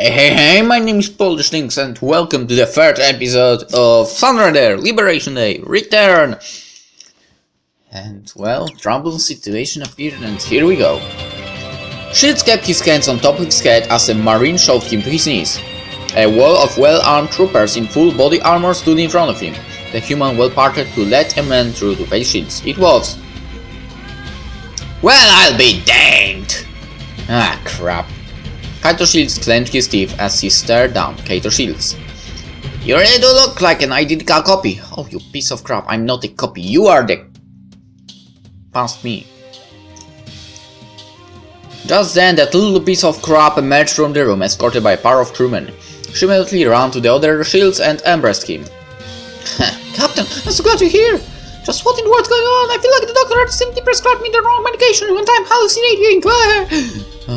Hey, my name is PolishLynx and welcome to the third episode of Sunrider Liberation Day Return. And well, trouble situation appeared and here we go. Shields kept his hands on top of his head as a marine shoved him to his knees. A wall of well-armed troopers in full body armor stood in front of him. The human well parted to let a man through to face Shields. It was... Well, I'll be danged! Ah, crap. Kaito Shields clenched his teeth as he stared down Kaito Shields. You really do look like an identical copy. Oh, you piece of crap, I'm not a copy, you are the... Past me. Just then, that little piece of crap emerged from the room, escorted by a pair of crewmen. She immediately ran to the other Shields and embraced him. Captain, I'm so glad you're here! Just what in the world's going on? I feel like the doctor simply prescribed me the wrong medication and I'm hallucinating!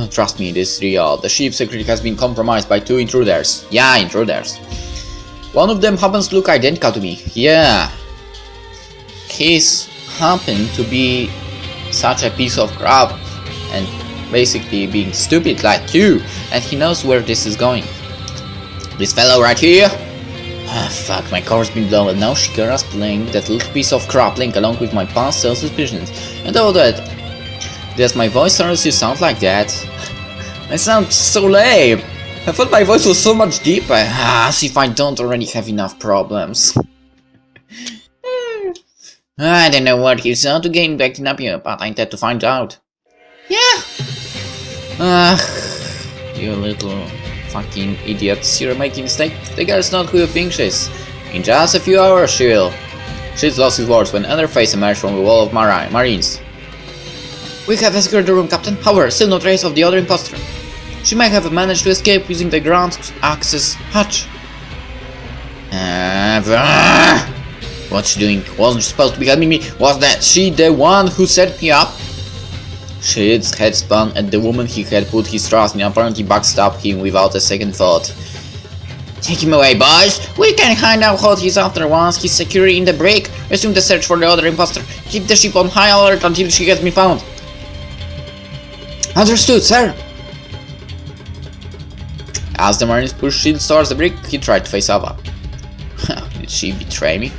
Trust me, this is real. The ship's security has been compromised by two intruders. Yeah, intruders. One of them happens to look identical to me. Yeah. He's happened to be such a piece of crap and basically being stupid like you. And he knows where this is going. This fellow right here. Ah, fuck, my core's been blown and now Shikara's playing that little piece of crap Link along with my past self-suspicions. And all that. Does my voice seriously sound like that? I sound so lame. I thought my voice was so much deeper. As if I don't already have enough problems. I don't know what he's out to gain backing up here, but I intend to find out. Yeah. You little fucking idiots. You're making a mistake. The girl's not who you think she is. In just a few hours she will. She's lost his words when another face emerged from the wall of Marines. We have secured the room, Captain. However, still no trace of the other imposter. She might have managed to escape using the ground access hatch. What's she doing? Wasn't she supposed to be helping me? Was that she the one who set me up? Shields had spun at the woman he had put his trust in and apparently backstabbed him without a second thought. Take him away, boys! We can find out what he's after once he's securely in the brig. Resume the search for the other imposter. Keep the ship on high alert until she has been found. Understood, sir! As the Marines pushed Shields towards the brig, he tried to face Ava. Did she betray me?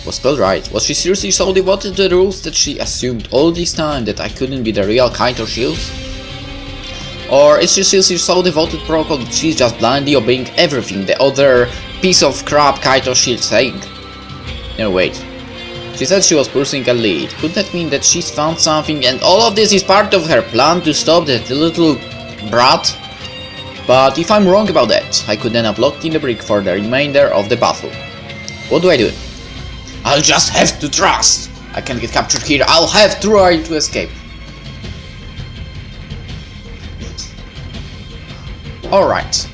Was Spell right? Was she seriously so devoted to the rules that she assumed all this time that I couldn't be the real Kaito Shields? Or is she seriously so devoted to protocol that she's just blindly obeying everything the other piece of crap Kaito Shields saying? No, wait. She said she was pursuing a lead. Could that mean that she's found something and all of this is part of her plan to stop that little brat? But if I'm wrong about that, I could end up locked in the brig for the remainder of the battle. What do I do? I'll just have to trust! I can't get captured here, I'll have to try to escape. Alright.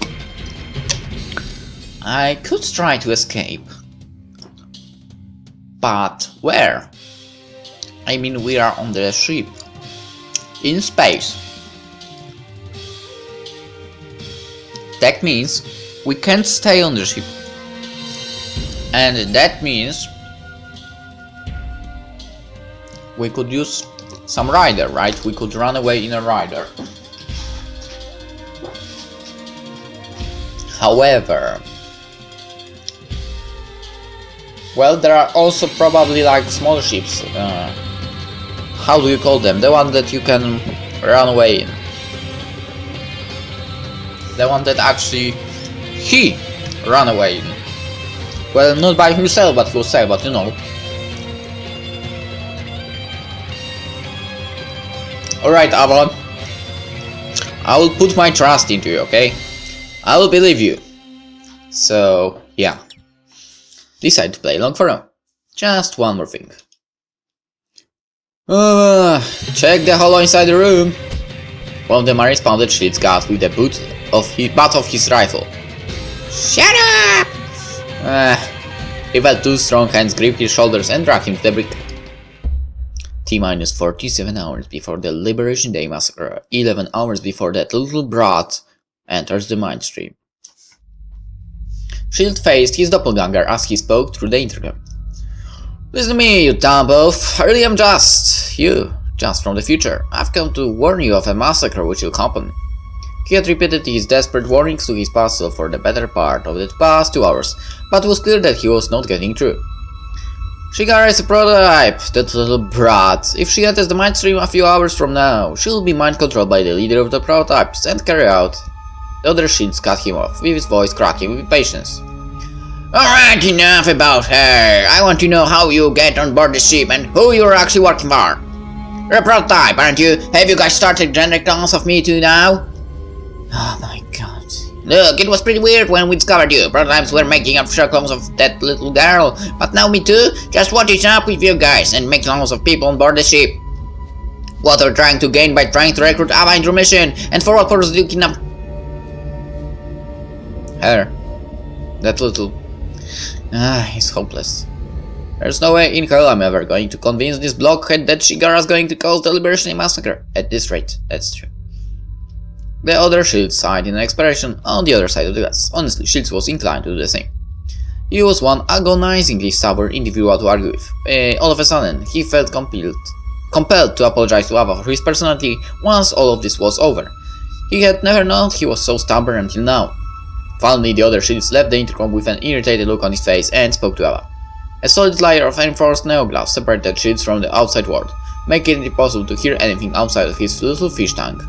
I could try to escape. But where? I mean, we are on the ship. In space. That means we can't stay on the ship. And that means we could use some rider, right? We could run away in a rider. However, well, there are also probably like small ships. How do you call them? The one that you can run away in. The one that actually he ran away in. Well, not by himself, but yourself, but you know. Alright, Avon. I will put my trust into you, okay? I will believe you. So, yeah. Decide to play along for now. Just one more thing. Check the hollow inside the room. One of the Marines pounded Shields' gut with the butt of his rifle. Shut up! He felt two strong hands grip his shoulders and dragged him to the brig. T-minus 47 hours before the Liberation Day massacre, 11 hours before that little brat enters the mindstream. Shield faced his doppelganger as he spoke through the intercom. Listen to me, you dumb oaf. I really am just from the future. I've come to warn you of a massacre which will happen. He had repeated his desperate warnings to his puzzle for the better part of the past 2 hours, but it was clear that he was not getting through. Shigara is a prototype, that little brat. If she enters the mind stream a few hours from now, she will be mind controlled by the leader of the prototypes and carry out. The other shields cut him off, with his voice cracking with impatience. Alright, enough about her. I want to know how you get on board the ship and who you're actually working for. You're a prototype, aren't you? Have you guys started generic clones of me too now? Oh my god. Look, it was pretty weird when we discovered you. Prototypes were making official clones of that little girl, but now me too? Just what is up with you guys and make clones of people on board the ship? What are you trying to gain by trying to recruit Ava into mission? And for what purpose do you kidnap her? That little... he's hopeless. There's no way in hell I'm ever going to convince this blockhead that Shigara's going to cause the Liberation Massacre. At this rate, that's true. The other Shields sighed in expiration on the other side of the glass. Honestly, Shields was inclined to do the same. He was one agonizingly stubborn individual to argue with. All of a sudden, he felt compelled to apologize to Ava for his personality once all of this was over. He had never known he was so stubborn until now. Finally, the other Shields left the intercom with an irritated look on his face and spoke to Ava. A solid layer of enforced neoglass separated Shields from the outside world, making it impossible to hear anything outside of his little fish tank.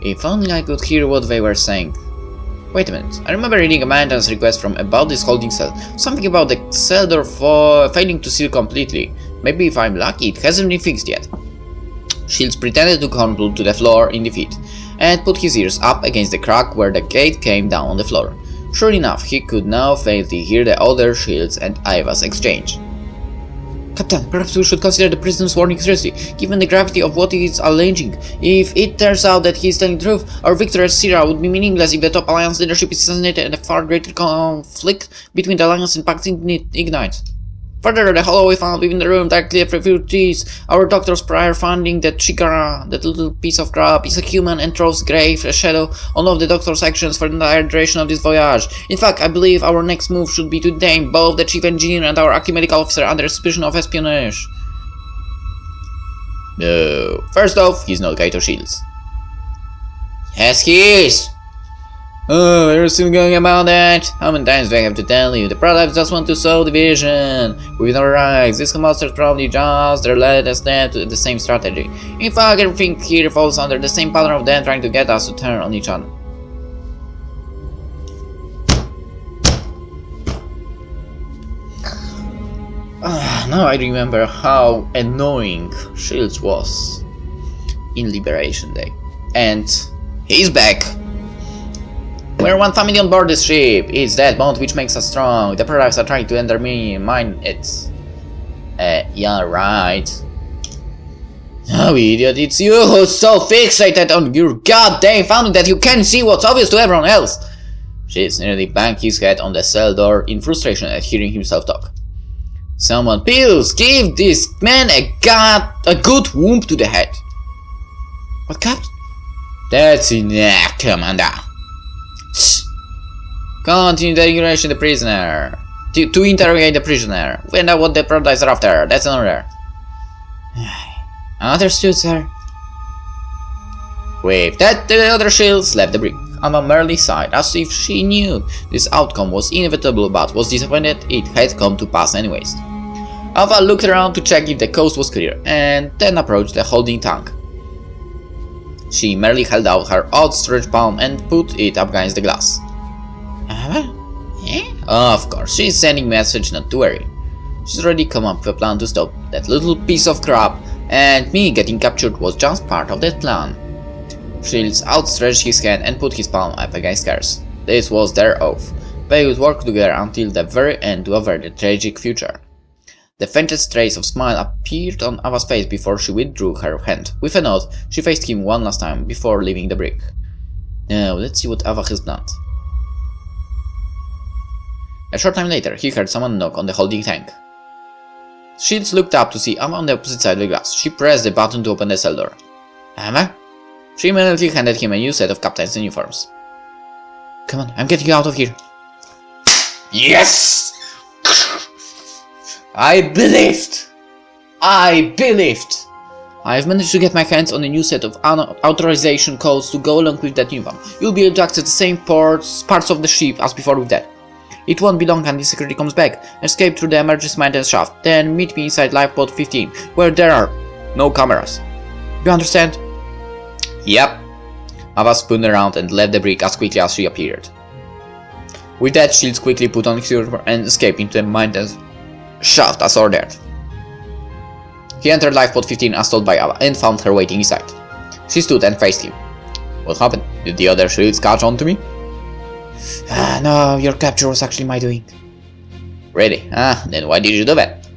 If only I could hear what they were saying. Wait a minute, I remember reading a maintenance request from about this holding cell. Something about the cell door failing to seal completely. Maybe if I'm lucky, it hasn't been fixed yet. Shields pretended to crumple to the floor in defeat, and put his ears up against the crack where the gate came down on the floor. Sure enough, he could now faintly hear the other Shields and Ava's exchange. Captain, perhaps we should consider the prisoner's warning seriously, given the gravity of what he is alleging. If it turns out that he is telling the truth, our victory at Sierra would be meaningless if the top Alliance leadership is assassinated and a far greater conflict between the Alliance and Pax ignites. Further, the hollow we found within the room directly refutes our doctor's prior finding that Shigara, that little piece of crap, is a human and throws grave shadow on all of the doctor's actions for the entire duration of this voyage. In fact, I believe our next move should be to detain both the chief engineer and our acting medical officer under suspicion of espionage. No. First off, he's not Kaito Shields. Yes, he is! Oh, you're still going about that? How many times do I have to tell you? The products just want to sow division within our ranks. These monsters probably just their latest step to the same strategy. In fact, everything here falls under the same pattern of them trying to get us to turn on each other. Now I remember how annoying Shields was in Liberation Day. And he's back! We're one family on board this ship. It's that bond which makes us strong. The products are trying to enter me, mine it's... yeah, right. Oh, idiot, it's you who's so fixated on your goddamn family that you can't see what's obvious to everyone else. Shields nearly banged his head on the cell door in frustration at hearing himself talk. Someone, please, give this man a good whoop to the head. What, Captain? That's enough, Commander. Continue the interrogation the prisoner. To interrogate the prisoner. Find out what the prototypes are after. That's an order. Understood, sir. With that, the other Shields left the brig. Ava merely sighed, as if she knew this outcome was inevitable but was disappointed it had come to pass anyways. Ava looked around to check if the coast was clear, and then approached the holding tank. She merely held out her outstretched palm and put it up against the glass. Of course, she's sending message not to worry. She's already come up with a plan to stop that little piece of crap, and me getting captured was just part of that plan. Shields outstretched his hand and put his palm up against hers. This was their oath. They would work together until the very end to avert the tragic future. The faintest trace of smile appeared on Ava's face before she withdrew her hand. With a nod, she faced him one last time before leaving the brig. Now, let's see what Ava has planned. A short time later, he heard someone knock on the holding tank. Shields looked up to see Ava on the opposite side of the glass. She pressed the button to open the cell door. Ava? She immediately handed him a new set of captain's uniforms. Come on, I'm getting you out of here. Yes! I believed! I've managed to get my hands on a new set of authorization codes to go along with that new one. You'll be able to access the same parts of the ship as before with that. It won't be long until security comes back. Escape through the emergency maintenance shaft, then meet me inside lifeboat 15, where there are no cameras. You understand? Yep. Ava spun around and left the brig as quickly as she appeared. With that, Shields quickly put on his uniform and escaped into the maintenance shaft as ordered. He entered lifeboat 15 as told by Ava and found her waiting inside. She stood and faced him. What happened? Did the other shields catch on to me? No, your capture was actually my doing. Really? Then why did you do that?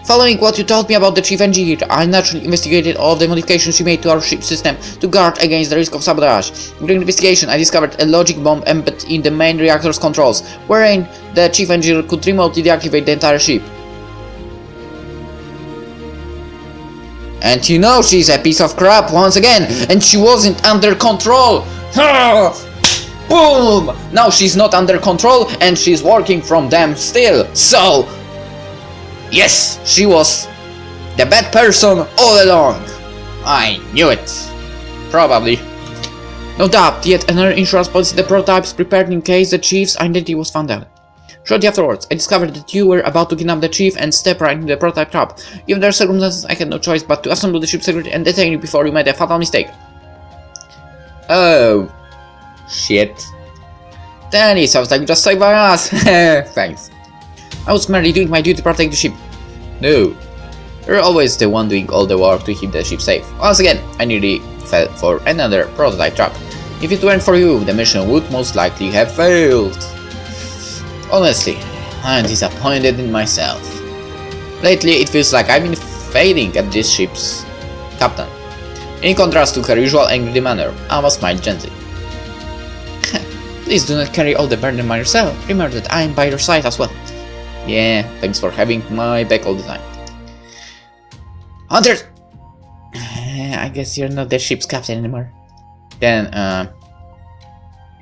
Following what you told me about the chief engineer, I naturally investigated all of the modifications you made to our ship system to guard against the risk of sabotage. During the investigation, I discovered a logic bomb embedded in the main reactor's controls, wherein the chief engineer could remotely deactivate the entire ship. And you know she's a piece of crap once again, and she wasn't under control! Boom! Now she's not under control, and she's working from them still, so... Yes, she was the bad person all along. I knew it. Probably. No doubt, yet another insurance policy the prototypes prepared in case the chief's identity was found out. Shortly afterwards, I discovered that you were about to kidnap the chief and step right into the prototype trap. Given their circumstances, I had no choice but to assemble the ship's security and detain you before you made a fatal mistake. Oh. Shit. Then it sounds like you just saved my ass. Thanks. I was merely doing my duty to protect the ship. No. You're always the one doing all the work to keep the ship safe. Once again, I nearly fell for another prototype trap. If it weren't for you, the mission would most likely have failed. Honestly, I'm disappointed in myself. Lately, it feels like I've been failing at this ship's captain. In contrast to her usual angry manner, Ava smiled gently. Please do not carry all the burden by yourself. Remember that I am by your side as well. Yeah, thanks for having my back all the time. Hunter! I guess you're not the ship's captain anymore. Then,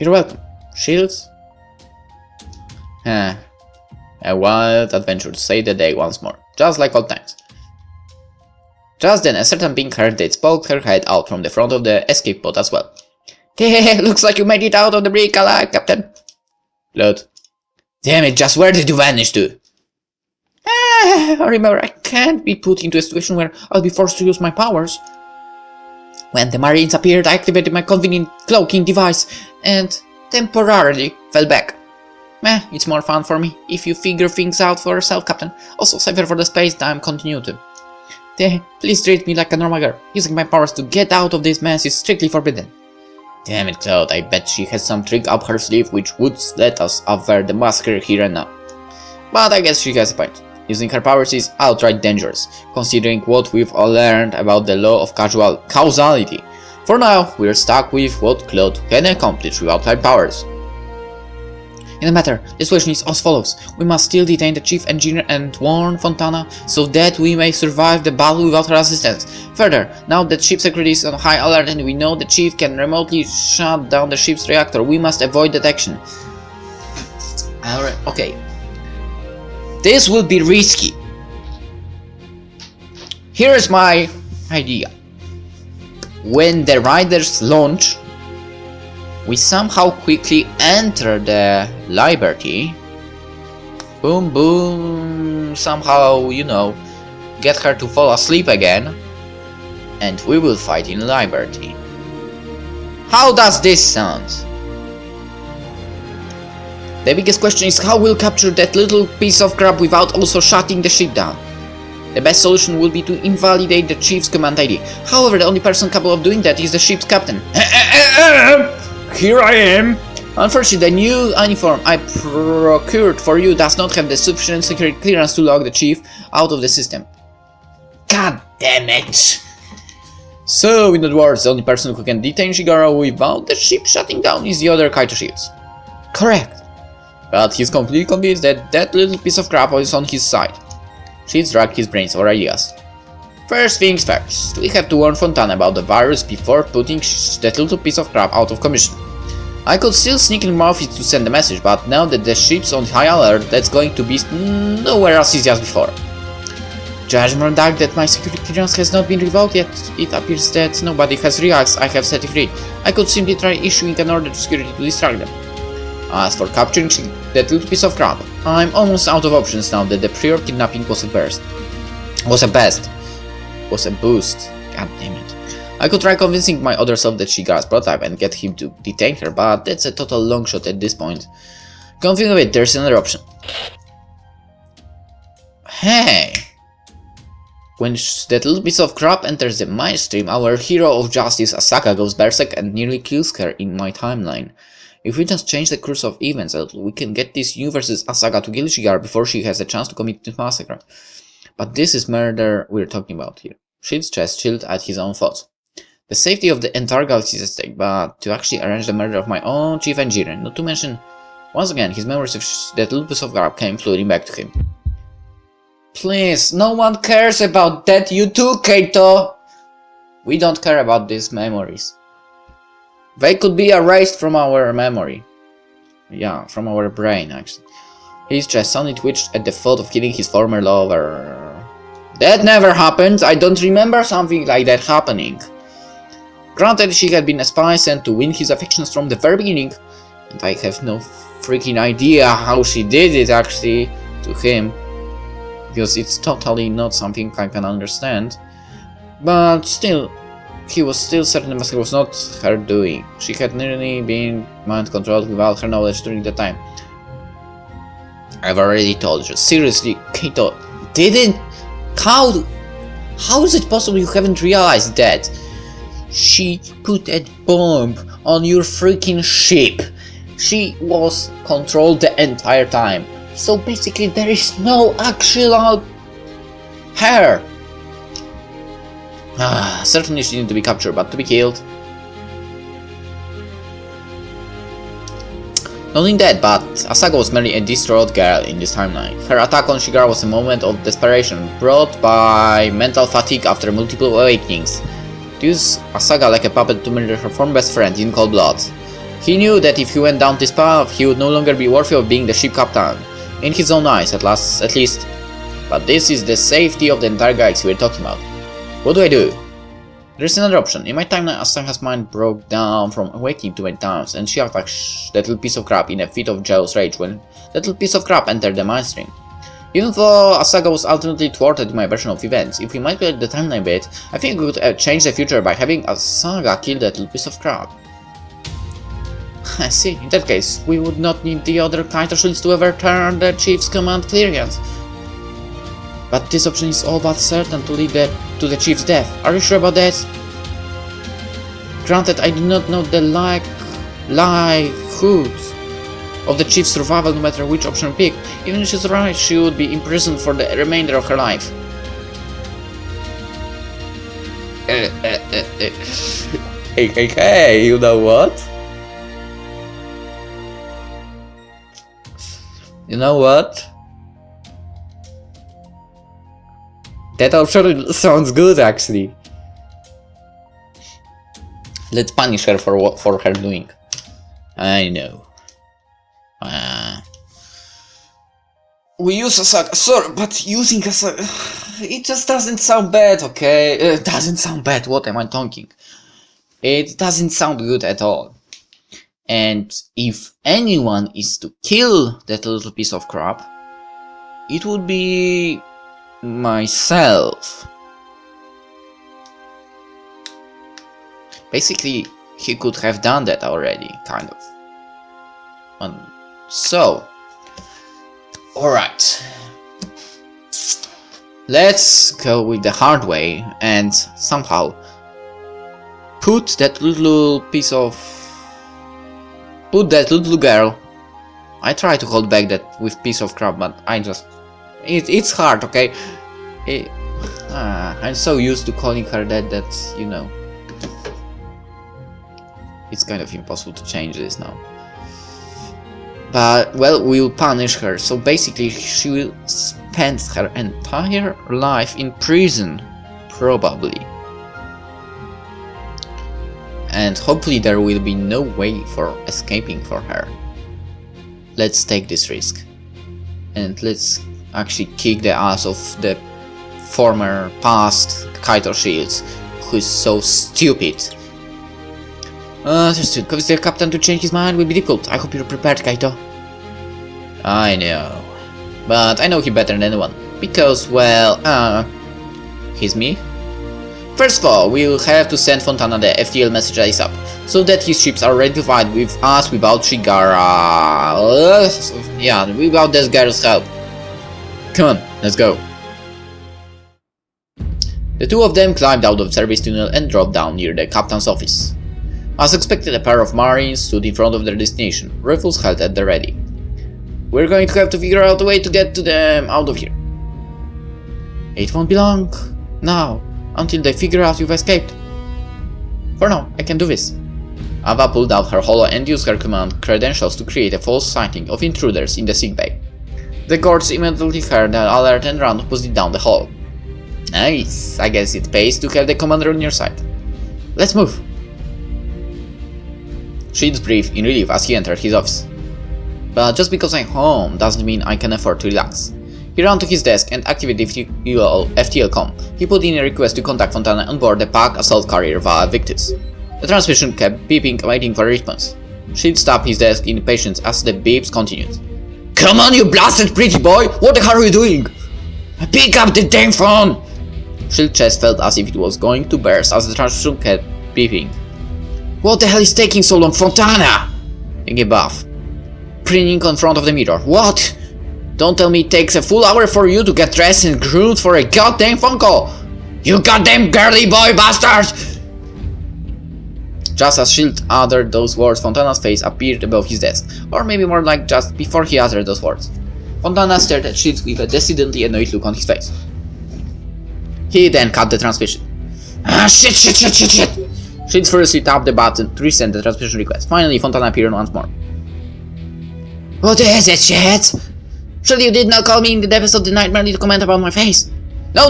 you're welcome. Shields? A wild adventure to save the day once more, just like old times. Just then, a certain being heard that poked her head out from the front of the escape pod as well. Hey, looks like you made it out of the brig alive, Captain. Blood. Damn it, just where did you vanish to? Remember, I can't be put into a situation where I'll be forced to use my powers. When the Marines appeared, I activated my convenient cloaking device and temporarily fell back. It's more fun for me if you figure things out for yourself, Captain. Also safer for the space-time continuity. Please treat me like a normal girl. Using my powers to get out of this mess is strictly forbidden. Damn it, Cloud, I bet she has some trick up her sleeve which would let us avert the massacre here and now. But I guess she has a point. Using her powers is outright dangerous, considering what we've all learned about the law of causality. For now, we're stuck with what Cloud can accomplish without her powers. In the matter, the situation is as follows. We must still detain the chief engineer and warn Fontana so that we may survive the battle without her assistance. Further, now that ship security is on high alert and we know the chief can remotely shut down the ship's reactor, we must avoid detection. Alright, okay. This will be risky. Here is my idea. When the riders launch, we somehow quickly enter the Liberty. Boom, boom. Somehow, get her to fall asleep again. And we will fight in Liberty. How does this sound? The biggest question is how we'll capture that little piece of crap without also shutting the ship down. The best solution will be to invalidate the chief's command ID. However, the only person capable of doing that is the ship's captain. Here I am! Unfortunately, the new uniform I procured for you does not have the sufficient security clearance to lock the chief out of the system. God damn it! So, in other words, the only person who can detain Shigara without the ship shutting down is the other Kaito ships. Correct. But he's completely convinced that that little piece of crap is on his side. She's racked his brains for ideas. First things first, we have to warn Fontana about the virus before putting that little piece of crap out of commission. I could still sneak in my office to send a message, but now that the ship's on high alert, that's going to be nowhere as easy as before. Judgment Dark that my security clearance has not been revoked yet. It appears that nobody has realized I have set it free. I could simply try issuing an order to security to distract them. As for capturing that little piece of crap, I'm almost out of options now that the prior kidnapping was a boost. God damn it. I could try convincing my other self that she got a prototype and get him to detain her, but that's a total long shot at this point. Come think of it, there's another option. Hey! When that little piece of crap enters the mainstream, our hero of justice Asaka goes berserk and nearly kills her in my timeline. If we just change the course of events a little, we can get this new versus Asaka to kill Shigar before she has a chance to commit this massacre. But this is murder we're talking about here. Shield's chest chilled at his own thoughts. The safety of the entire galaxy is at stake, but to actually arrange the murder of my own chief engineer, not to mention, once again, his memories of that little piece of crap came flooding back to him. Please, no one cares about that, you too, Kaito! We don't care about these memories. They could be erased from our memory. Yeah, from our brain, actually. His chest suddenly twitched at the thought of killing his former lover. That never happened! I don't remember something like that happening. Granted, she had been a spy sent to win his affections from the very beginning, and I have no freaking idea how she did it actually to him, because it's totally not something I can understand. But still, he was still certain the massacre was not her doing. She had nearly been mind controlled without her knowledge during the time. I've already told you. Seriously, Kaito, didn't? How is it possible you haven't realized that? She put a bomb on your freaking ship. She was controlled the entire time. So basically there is no actual her. Certainly she needed to be captured, but to be killed. Not only that, but Asaka was merely a distraught girl in this timeline. Her attack on Shigar was a moment of desperation, brought by mental fatigue after multiple awakenings. To use Asaka like a puppet to murder her former best friend in cold blood. He knew that if he went down this path, he would no longer be worthy of being the ship captain. In his own eyes, at least. But this is the safety of the entire galaxy we're talking about. What do? There's another option. In my timeline, Asaka's mind broke down from awakening to 8 times, and she attacked that little piece of crap in a fit of jealous rage when that little piece of crap entered the mainstream. Even though Asaka was ultimately thwarted in my version of events, if we manipulate the timeline bit, I think we could change the future by having Asaka kill that little piece of crap. I see. In that case, we would not need the other Kaito shields to overturn the chief's command clearance. But this option is all but certain to lead to the chief's death. Are you sure about that? Granted, I do not know the likelihood of the chief's survival no matter which option we pick. Even if she's right, she would be imprisoned for the remainder of her life. Hey, you know what? You know what? That option sounds good, actually. Let's punish her for her doing. I know. We use Asaka, sorry, but using Asaka, it just doesn't sound bad, okay? It doesn't sound bad, what am I talking? It doesn't sound good at all. And if anyone is to kill that little piece of crap, it would be myself. Basically, he could have done that already, kind of. So, alright. Let's go with the hard way and somehow put that little girl. I try to hold back that with piece of crap, but it's hard, okay? I'm so used to calling her that, you know, it's kind of impossible to change this now. But, well, we'll punish her, so basically she will spend her entire life in prison, probably. And hopefully there will be no way for escaping for her. Let's take this risk. And let's actually kick the ass of the former past Kaito shields, who is so stupid. To convince the captain to change his mind will be difficult. I hope you're prepared, Kaito. I know. But I know him better than anyone. Because, well, he's me. First of all, we'll have to send Fontana the FTL message ASAP, so that his ships are ready to fight with us without Shigara. Yeah, without this guy's help. Come on, let's go. The two of them climbed out of the service tunnel and dropped down near the captain's office. As expected, a pair of marines stood in front of their destination, rifles held at the ready. We're going to have to figure out a way to get to them out of here. It won't be long now, until they figure out you've escaped. For now, I can do this. Ava pulled out her holo and used her command credentials to create a false sighting of intruders in the sickbay. The guards immediately heard the alert and ran opposite down the hall. Nice, I guess it pays to have the commander on your side. Let's move. Shields breathed in relief as he entered his office. But just because I'm home doesn't mean I can afford to relax. He ran to his desk and activated the FTL com. He put in a request to contact Fontana on board the Pack assault carrier via Victus. The transmission kept beeping, waiting for a response. Shield stopped his desk in impatience as the beeps continued. Come on, you blasted pretty boy! What the hell are you doing? Pick up the damn phone! Shield's chest felt as if it was going to burst as the transmission kept beeping. What the hell is taking so long, Fontana? He gave off, grinning in front of the mirror. What? Don't tell me it takes a full hour for you to get dressed and groomed for a goddamn phone call! You goddamn girly boy bastard! Just as Shield uttered those words, Fontana's face appeared above his desk, or maybe more like just before he uttered those words. Fontana stared at Shield with a decidedly annoyed look on his face. He then cut the transmission. Ah, shit! Shield furiously tapped the button to resend the transmission request. Finally, Fontana appeared once more. What is it, shit? Surely you did not call me in the depths of the night merely to comment about my face? No.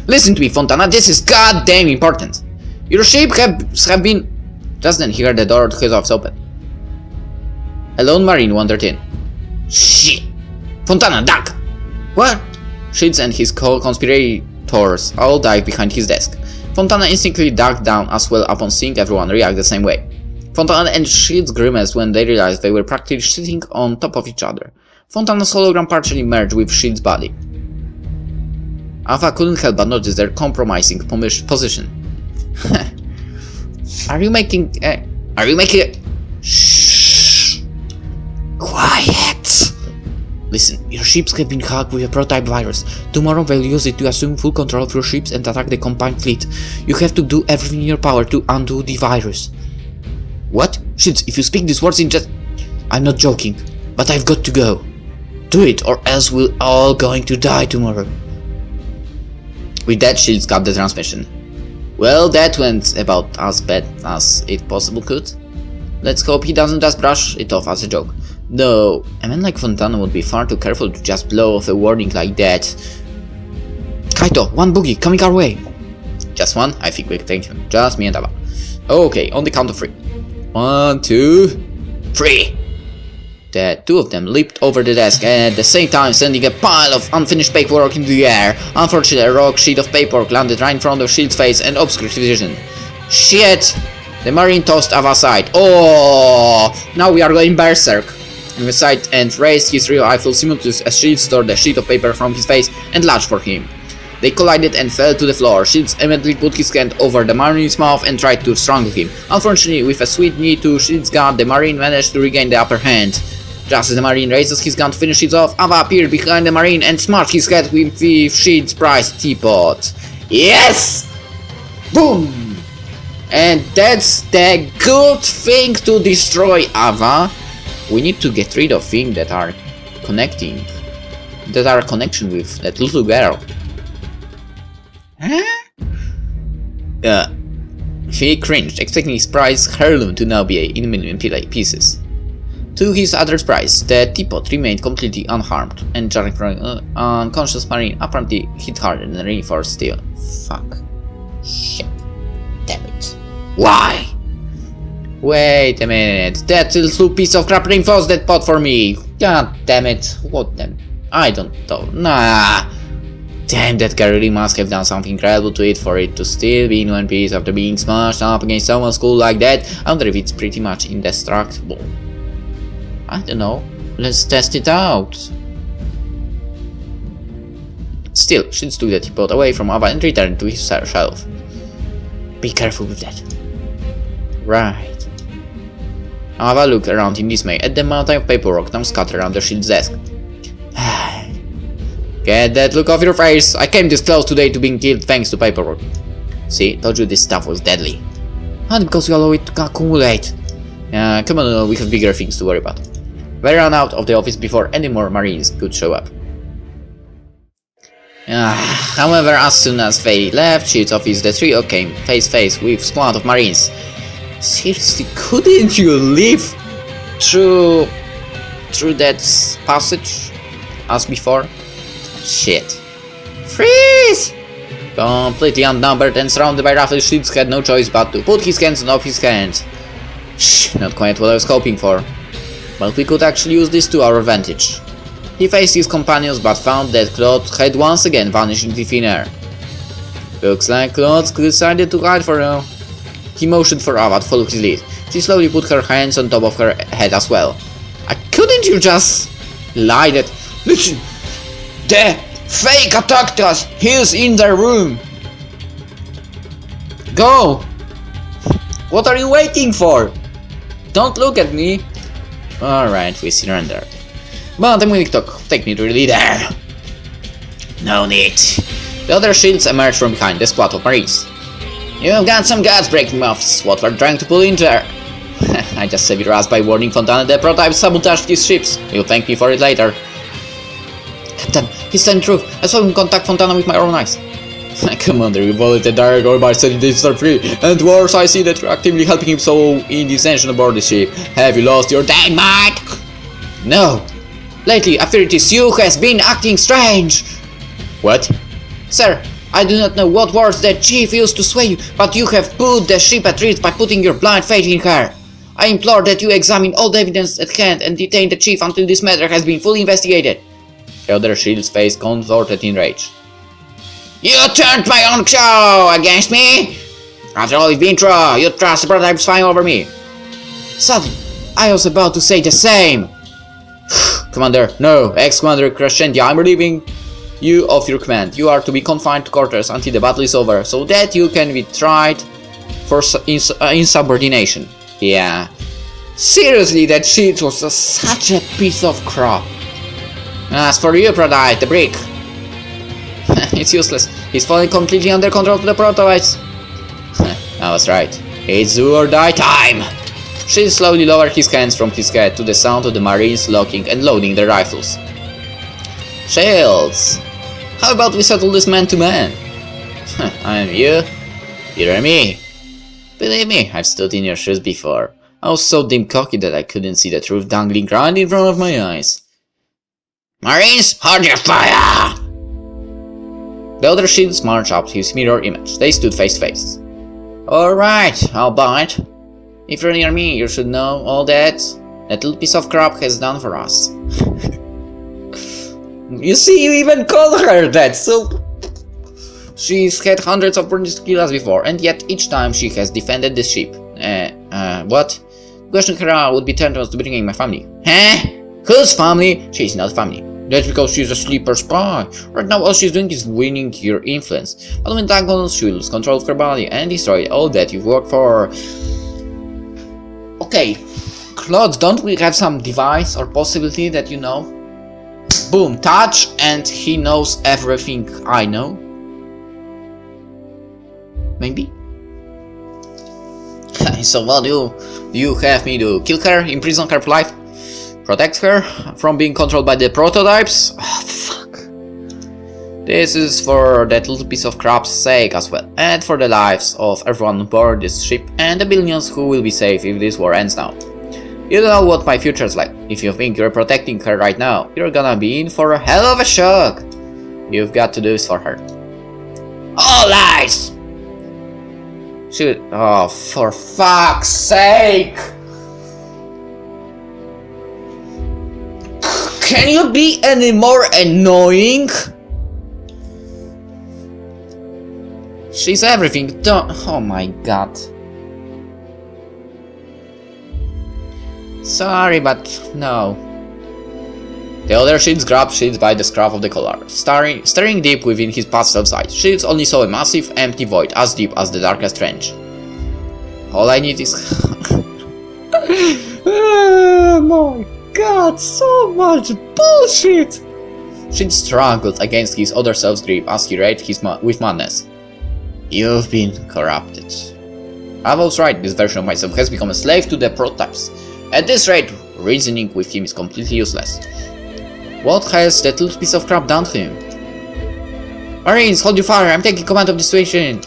Listen to me, Fontana, this is goddamn important. Your ship have been... Just then he heard the door to his office open. A lone marine wandered in. Shit! Fontana, duck! What? Shields and his co-conspirators all dived behind his desk. Fontana instantly ducked down as well upon seeing everyone react the same way. Fontana and Shields grimaced when they realized they were practically sitting on top of each other. Fontana's hologram partially merged with Shields' body. Ava couldn't help but notice their compromising position. Are you making Shh! Quiet! Listen, your ships have been hacked with a prototype virus. Tomorrow they'll use it to assume full control of your ships and attack the combined fleet. You have to do everything in your power to undo the virus. What? Shields, if you speak these words in just... I'm not joking, but I've got to go. Do it, or else we're all going to die tomorrow. With that, Shields cut the transmission. Well, that went about as bad as it possibly could. Let's hope he doesn't just brush it off as a joke. Though, a man like Fontana would be far too careful to just blow off a warning like that. Kaito, one boogie coming our way. Just one? I think we can take him. Just me and Ava. Okay, on the count of 3. 1, 2, 3. The two of them leaped over the desk and at the same time sending a pile of unfinished paperwork into the air. Unfortunately, a rogue sheet of paperwork landed right in front of Shield's face and obscured his vision. Shit! The marine tossed Ava aside. Oh! Now we are going berserk. In the sight and raised his rear rifle simultaneously as Shields tore the sheet of paper from his face and lunged for him. They collided and fell to the floor. Shields immediately put his hand over the marine's mouth and tried to strangle him. Unfortunately, with a sweet knee to Shields' gun, the marine managed to regain the upper hand. Just as the marine raises his gun to finish it off, Ava appeared behind the marine and smashed his head with the Shields' prized teapot. Yes! Boom! And that's the good thing to destroy, Ava. We need to get rid of things that are connecting. That are a connection with that little girl. Huh? He cringed, expecting his prize heirloom to now be in a million pieces. To his utter surprise, the teapot remained completely unharmed, and jarring from an unconscious marine apparently hit harder than reinforced steel. Fuck. Shit. Damn it. Why? Wait a minute. That little piece of crap reinforced that pot for me. God damn it. What the... I don't know. Nah. Damn, that guy really must have done something incredible to it for it to still be in one piece after being smashed up against someone's cool like that. I wonder if it's pretty much indestructible. I don't know. Let's test it out. Still, Shin took the teapot away from Ava and returned to his shelf. Be careful with that. Right. Ava looked around in dismay at the mountain of paperwork now scattered under Shield's desk. Get that look off your face! I came this close today to being killed thanks to paperwork. See, told you this stuff was deadly. And because you allow it to accumulate. Come on, we have bigger things to worry about. They ran out of the office before any more Marines could show up. However, as soon as they left Shield's office, the trio came face to face with a squad of Marines. Seriously, couldn't you live through that passage as before? Shit. Freeze! Completely outnumbered and surrounded by rifles, Shields had no choice but to put his hands off his hands. Shh, not quite what I was hoping for. But we could actually use this to our advantage. He faced his companions but found that Claude had once again vanished into thin air. Looks like Claude decided to hide for now. He motioned for Ava to follow his lead. She slowly put her hands on top of her head as well. Couldn't you just lie that... Listen! The fake attacked us! He's in the room! Go! What are you waiting for? Don't look at me! Alright, we surrendered. But I'm willing to talk. Take me to the leader. No need. The other Shields emerged from behind the squad of Marines. You've got some guts breaking muffs. What we're trying to pull into there. I just saved your ass by warning Fontana the prototype sabotaged these ships. You'll thank me for it later. Captain, he's telling the truth. I saw him contact Fontana with my own eyes. Commander, you violated direct order by setting this star free. And worse, I see that you're actively helping him sow indissension aboard the ship. Have you lost your dang mind? No. Lately, I fear it is you who has been acting strange. What? Sir, I do not know what words the chief used to sway you, but you have put the ship at risk by putting your blind faith in her. I implore that you examine all the evidence at hand and detain the chief until this matter has been fully investigated. The other Shield's face contorted in rage. You turned my own show against me? After all it's been true, you trust the prototypes flying over me. Suddenly, I was about to say the same. Commander, no, ex-Commander Crescentia, I'm relieving you of your command. You are to be confined to quarters until the battle is over, so that you can be tried for insubordination. Yeah. Seriously, that shit was such a piece of crap. As for you, Prodite, the brick. It's useless. He's falling completely under control of the prototypes. I was right. It's do or die time. She slowly lowered his hands from his head to the sound of the Marines locking and loading their rifles. Shields, how about we settle this man to man? I'm you, you're me. Believe me, I've stood in your shoes before. I was so damn cocky that I couldn't see the truth dangling right in front of my eyes. Marines, hold your fire! The other Shields marched up to his mirror image. They stood face to face. Alright, I'll bite. If you're near me, you should know all that little piece of crap has done for us. You see, you even called her that, so... She's had hundreds of burned kills before, and yet each time she has defended the ship. What? Questioning her would be tantamount to bringing my family. Huh? Whose family? She's not family. That's because she's a sleeper spy. Right now all she's doing is winning your influence. But when that goes, she will lose control of her body and destroy all that you've worked for. Okay, Claude, don't we have some device or possibility that you know? Boom, touch, and he knows everything I know? Maybe? So what do you have me do? Kill her, imprison her for life, protect her from being controlled by the prototypes? Oh, fuck. This is for that little piece of crap's sake as well, and for the lives of everyone on board this ship and the billions who will be safe if this war ends now. You don't know what my future's like. If you think you're protecting her right now, you're gonna be in for a hell of a shock. You've got to do this for her. All lies! Shoot. Oh, for fuck's sake! Can you be any more annoying? She's everything. Don't. Oh my god. Sorry, but no. The other Shields grabbed Shields by the scruff of the collar, staring deep within his past self's eyes. Shields only saw a massive, empty void, as deep as the darkest trench. All I need is... Oh my god, so much bullshit! Shields struggled against his other self's grip as he raged with madness. You've been corrupted. I was right, this version of myself has become a slave to the prototypes. At this rate, reasoning with him is completely useless. What has that little piece of crap done to him? Marines, hold your fire, I'm taking command of the situation.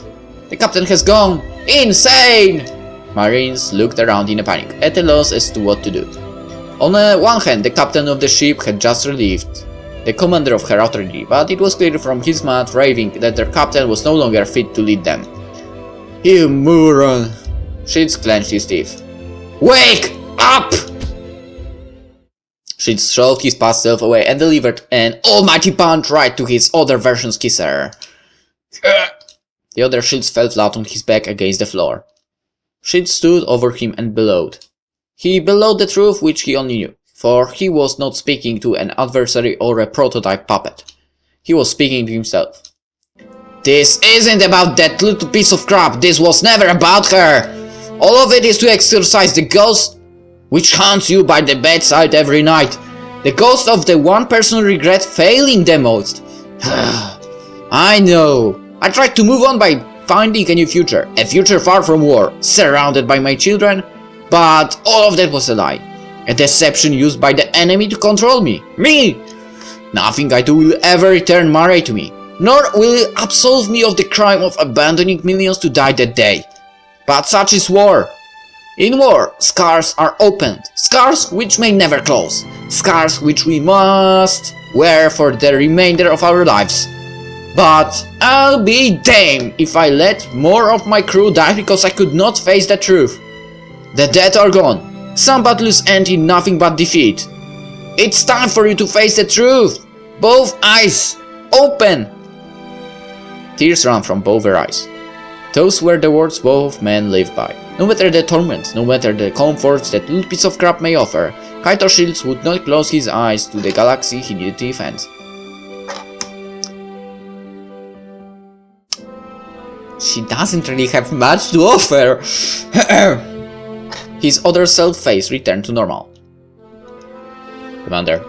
The captain has gone insane! Marines looked around in a panic, at a loss as to what to do. On one hand, the captain of the ship had just relieved the commander of her authority, but it was clear from his mad raving that their captain was no longer fit to lead them. You moron! Shields clenched his teeth. Wake up! Shields shoved his past self away and delivered an almighty punch right to his other version's kisser. The other Shields fell flat on his back against the floor. Shields stood over him and bellowed. He bellowed the truth which he only knew, for he was not speaking to an adversary or a prototype puppet. He was speaking to himself. This isn't about that little piece of crap, this was never about her! All of it is to exorcise the ghost which haunts you by the bedside every night. The ghost of the one person you regret failing the most. I know. I tried to move on by finding a new future. A future far from war, surrounded by my children. But all of that was a lie. A deception used by the enemy to control me. Me! Nothing I do will ever return Mare to me. Nor will it absolve me of the crime of abandoning millions to die that day. But such is war. In war, scars are opened, scars which may never close, scars which we must wear for the remainder of our lives. But I'll be damned if I let more of my crew die because I could not face the truth. The dead are gone, some battles end in nothing but defeat. It's time for you to face the truth! Both eyes open! Tears ran from both her eyes. Those were the words both men lived by. No matter the torment, no matter the comforts that little piece of crap may offer, Kaito Shields would not close his eyes to the galaxy he needed to defend. She doesn't really have much to offer. His other self face returned to normal. Commander,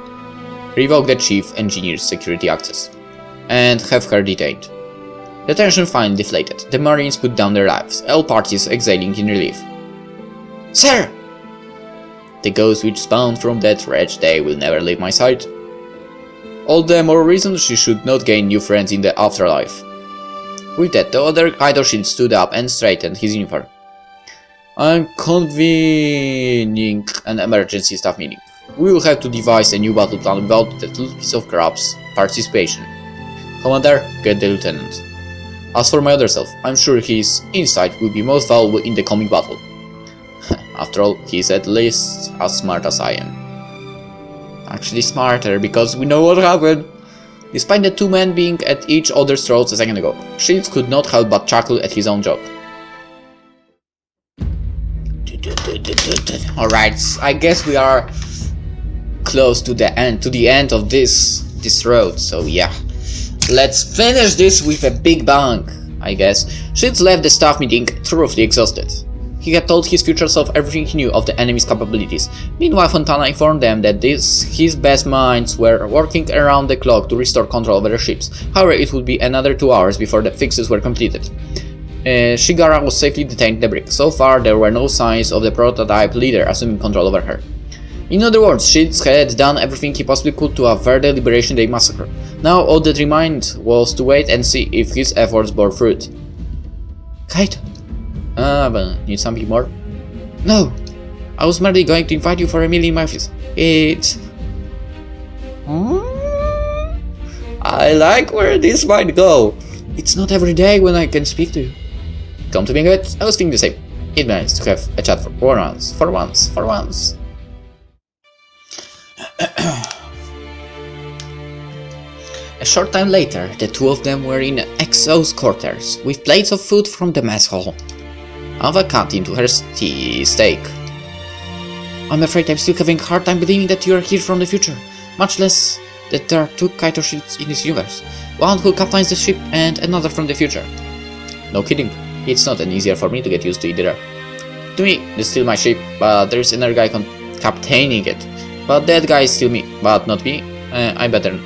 revoke the Chief Engineer's security access and have her detained. The tension finally deflated. The Marines put down their lives, all parties exhaling in relief. Sir! The ghost which spawned from that wretched day will never leave my sight. All the more reason she should not gain new friends in the afterlife. With that, the other Kaito Shield stood up and straightened his uniform. I'm convening an emergency staff meeting. We will have to devise a new battle plan without that little piece of crap's participation. Commander, get the lieutenant. As for my other self, I'm sure his insight will be most valuable in the coming battle. After all, he's at least as smart as I am. Actually smarter, because we know what happened. Despite the two men being at each other's throats a second ago, Shields could not help but chuckle at his own joke. Alright, I guess we are close to the end of this road, so yeah. Let's finish this with a big bang, I guess. Shields left the staff meeting thoroughly exhausted. He had told his future self everything he knew of the enemy's capabilities. Meanwhile, Fontana informed them that his best minds were working around the clock to restore control over their ships. However, it would be another 2 hours before the fixes were completed. Shigara was safely detained in the brig. So far, there were no signs of the prototype leader assuming control over her. In other words, Shields had done everything he possibly could to avert the Liberation Day massacre. Now all that remained was to wait and see if his efforts bore fruit. Kaito? But need something more? No! I was merely going to invite you for a meal in my office. I like where this might go. It's not every day when I can speak to you. Come to being it, I was thinking the same. It managed to have a chat for once. A short time later, the two of them were in Exo's quarters, with plates of food from the mess hall. Ava cut into her steak. I'm afraid I'm still having a hard time believing that you are here from the future, much less that there are two Kaito ships in this universe, one who captains the ship and another from the future. No kidding, it's not any easier for me to get used to either. To me, it's still my ship, but there's another guy captaining it. But that guy is still me, but not me. I better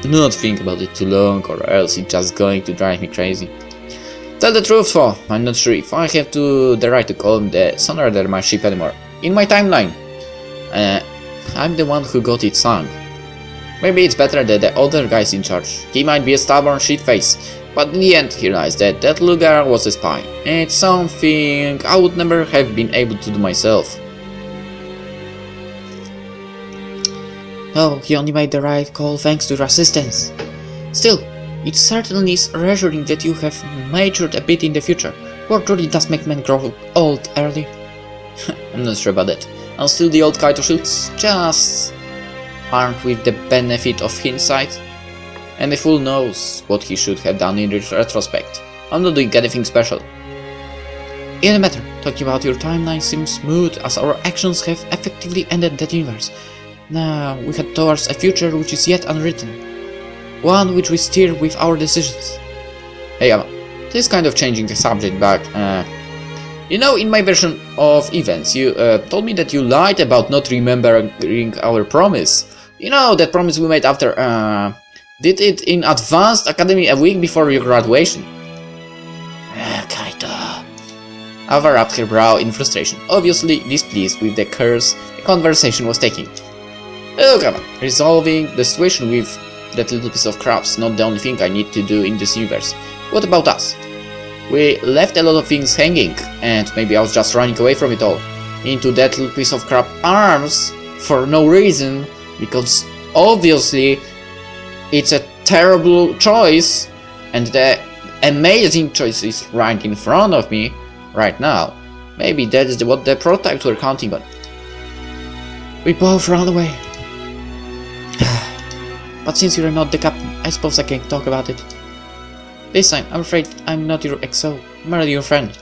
not think about it too long, or else it's just going to drive me crazy. Tell the truth, though, I'm not sure if I have the right to call him the Sunrider Mask ship anymore. In my timeline, I'm the one who got it sunk. Maybe it's better that the other guy's in charge. He might be a stubborn shitface, but in the end he realized that that little girl was a spy. It's something I would never have been able to do myself. Oh, he only made the right call thanks to your assistance. Still, it certainly is reassuring that you have matured a bit in the future. Work really does make men grow old early. I'm not sure about that. I'm still the old Kaito Schultz, just armed with the benefit of hindsight. And the fool knows what he should have done in retrospect. I'm not doing anything special. In the matter, talking about your timeline seems smooth as our actions have effectively ended that universe. Now we head towards a future which is yet unwritten. One which we steer with our decisions. Hey Emma, this is kind of changing the subject back. You know, in my version of events, you told me that you lied about not remembering our promise. You know, that promise we made after, did it in Advanced Academy a week before your graduation. Kaito. Ava wrapped her brow in frustration, obviously displeased with the course the conversation was taking. Look, Ava, resolving the situation with that little piece of crap's not the only thing I need to do in this universe. What about us? We left a lot of things hanging, and maybe I was just running away from it all, into that little piece of crap arms, for no reason, because obviously it's a terrible choice, and the amazing choice is right in front of me, right now. Maybe that is what the prototypes were counting on. We both ran away. But since you're not the captain, I suppose I can talk about it. This time, I'm afraid I'm not your XO, I'm merely your friend.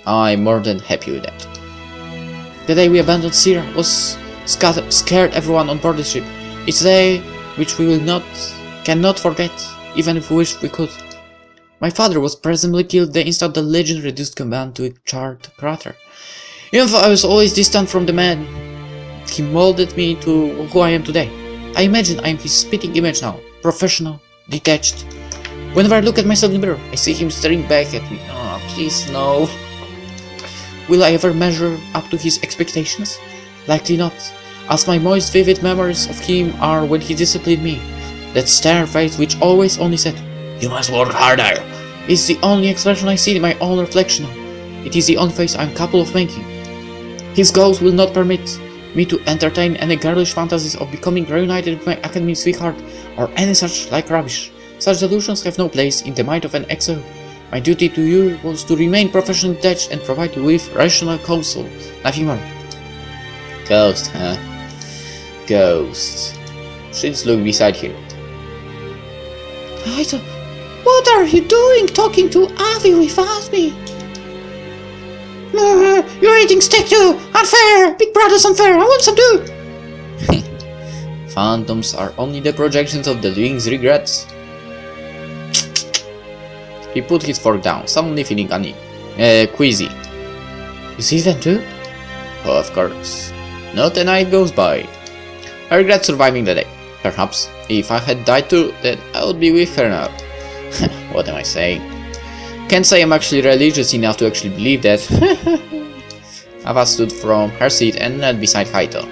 I'm more than happy with that. The day we abandoned Sierra scared everyone on board the ship. It's a day which we cannot forget, even if we wish we could. My father was presumably killed the instant the legend reduced command to a charred crater. Even though I was always distant from the man, he molded me to who I am today. I imagine I am his spitting image now, professional, detached. Whenever I look at myself in the mirror, I see him staring back at me. Oh, please no. Will I ever measure up to his expectations? Likely not, as my most vivid memories of him are when he disciplined me. That stern face which always only said, "You must work harder," is the only expression I see in my own reflection. It is the only face I am capable of making. His goals will not permit me to entertain any girlish fantasies of becoming reunited with my academy sweetheart or any such like rubbish. Such delusions have no place in the mind of an XO. My duty to you was to remain professionally detached and provide you with rational counsel, nothing more. Ghost, huh? Ghost. Let's look beside here. Kaito, what are you doing talking to Avi without me? You're eating steak too! Unfair! Big brother's unfair! I want some too! Phantoms are only the projections of the living's regrets. He put his fork down, suddenly feeling queasy. You see them too? Oh, of course. Not a night goes by. I regret surviving the day. Perhaps, if I had died too, then I would be with her now. What am I saying? Can't say I'm actually religious enough to actually believe that. Ava stood from her seat and knelt beside Kaito.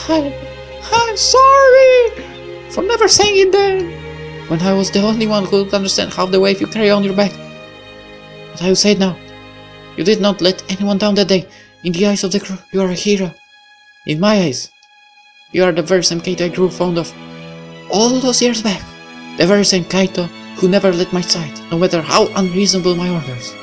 I'm sorry for never saying it then, when I was the only one who could understand half the weight you carry on your back. But I will say it now. You did not let anyone down that day. In the eyes of the crew, you are a hero. In my eyes, you are the very same Kaito I grew fond of all those years back. The very same Kaito who never left my side, no matter how unreasonable my orders.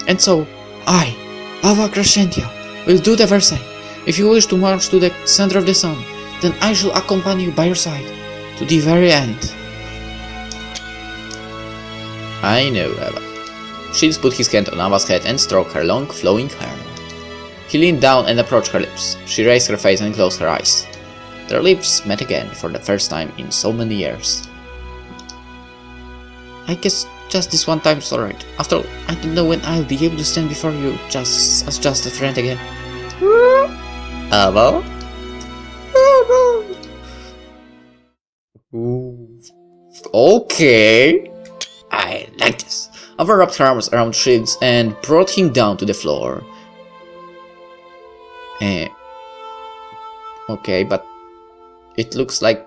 And so, I, Ava Crescentia, will do the very same. If you wish to march to the center of the sun, then I shall accompany you by your side. To the very end. I know, Ava. Shields put his hand on Ava's head and stroked her long, flowing hair. He leaned down and approached her lips. She raised her face and closed her eyes. Their lips met again for the first time in so many years. I guess just this one time's alright. After all, I don't know when I'll be able to stand before you just a friend again. Ava? Okay. I like this. Ava wrapped her arms around Shields and brought him down to the floor. Okay, but it looks like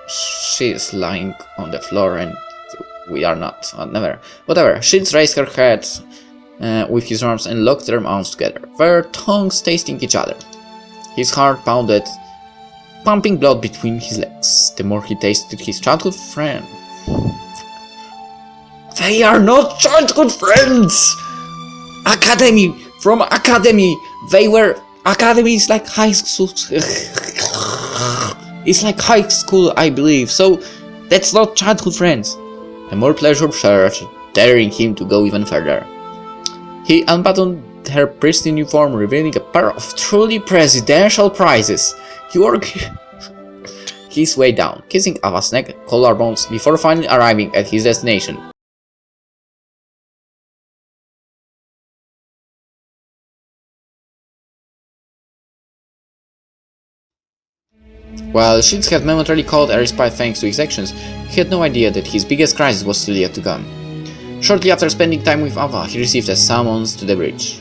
she's lying on the floor and we are not. Never. Whatever. Shields raised her head with his arms and locked their arms together, their tongues tasting each other. His heart pounded, pumping blood between his legs, the more he tasted his childhood friend. They are not childhood friends! Academy! From Academy! They were... Academy is like high school... It's like high school, I believe, so that's not childhood friends. A more pleasure surged, daring him to go even further. He unbuttoned her pristine uniform, revealing a pair of truly presidential prizes. He worked his way down, kissing Ava's neck, collarbones, before finally arriving at his destination. While Shields had momentarily caught a respite thanks to his actions, he had no idea that his biggest crisis was still yet to come. Shortly after spending time with Ava, he received a summons to the bridge.